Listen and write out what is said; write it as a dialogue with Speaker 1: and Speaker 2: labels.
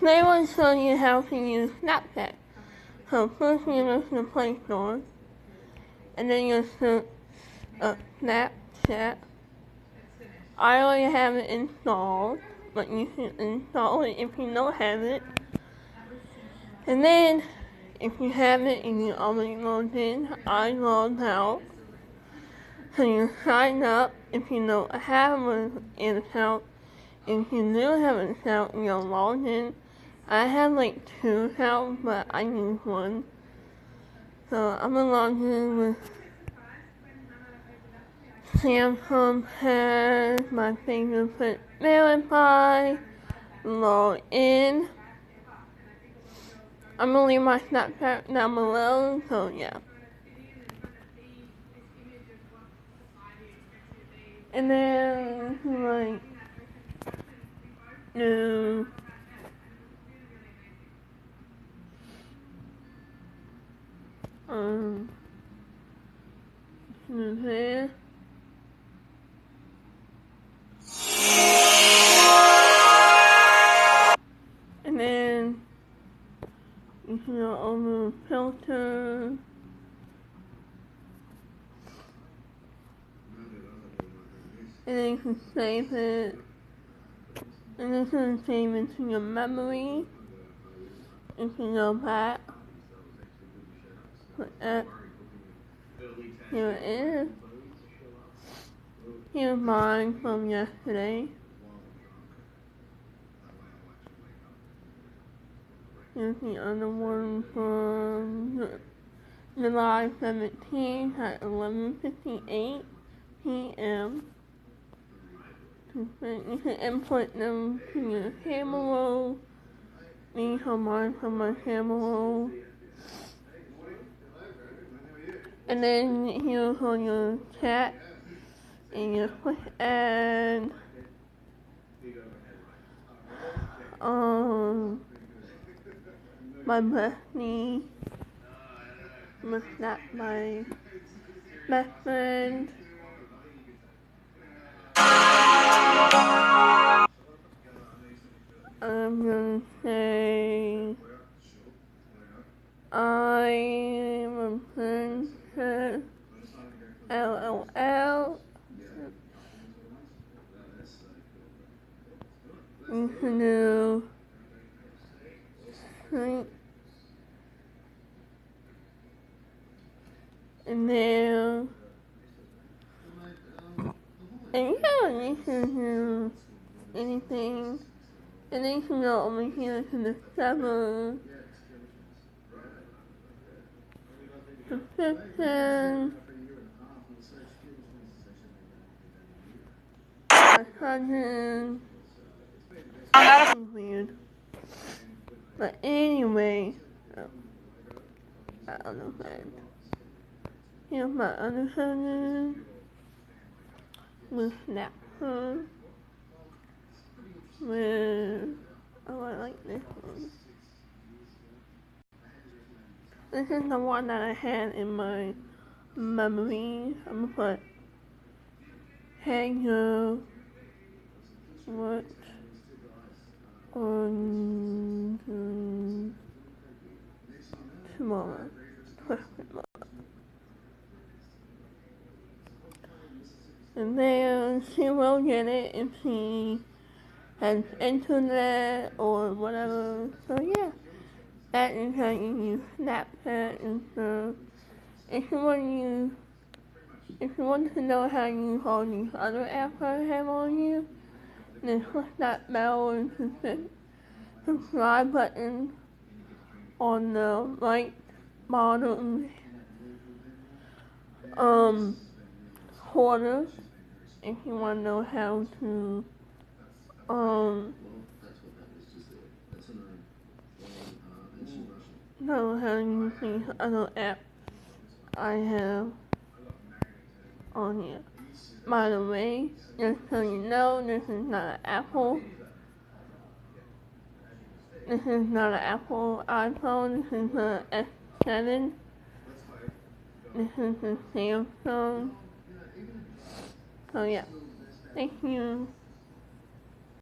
Speaker 1: Today I want to show you how to use Snapchat. So first you go to the Play Store, and then you search Snapchat. I already have it installed, but you should install it if you don't have it. And then, if you have it and you already logged in, I logged out. So you sign up if you don't have an account. If you do have an account and you're logged in, I have like 2 accounts, but I use one. So I'm gonna log in with Samsung has my fingerprint verify, log in. I'm gonna leave my Snapchat down below, so yeah. And then like new there. And then you can go over filter. And then you can save it. And this is save it to your memory. You can go back. Put that. Here it is. Here's mine from yesterday. Here's the other one from July 17th at 11:58 p.m. You can input them to your camera roll. These are mine from my camera roll. And then here's on your chat. And you push add. My bestie. Was not my best friend. I'm gonna say I'm a princess. LOL. You can do sleep. And then and you don't need to do anything. And then you can go over here to discover subscription. My cousin. That's weird. But anyway, my other friend. Here's my other cousin with Snapchat. Oh, I like this one. This is the one that I had in my memory. I'm gonna put, hey girl, what on tomorrow? And then she will get it if she has internet or whatever. So yeah, that is how you use Snapchat and stuff. If you want to know how to use all these other apps I have on here, then push that bell and subscribe button on the right bottom corner if you want to know how to know how to use these other apps I have on here. By the way, just so you know, this is not an Apple. This is not an Apple iPhone. This is an S7. This is a Samsung. So yeah, thank you.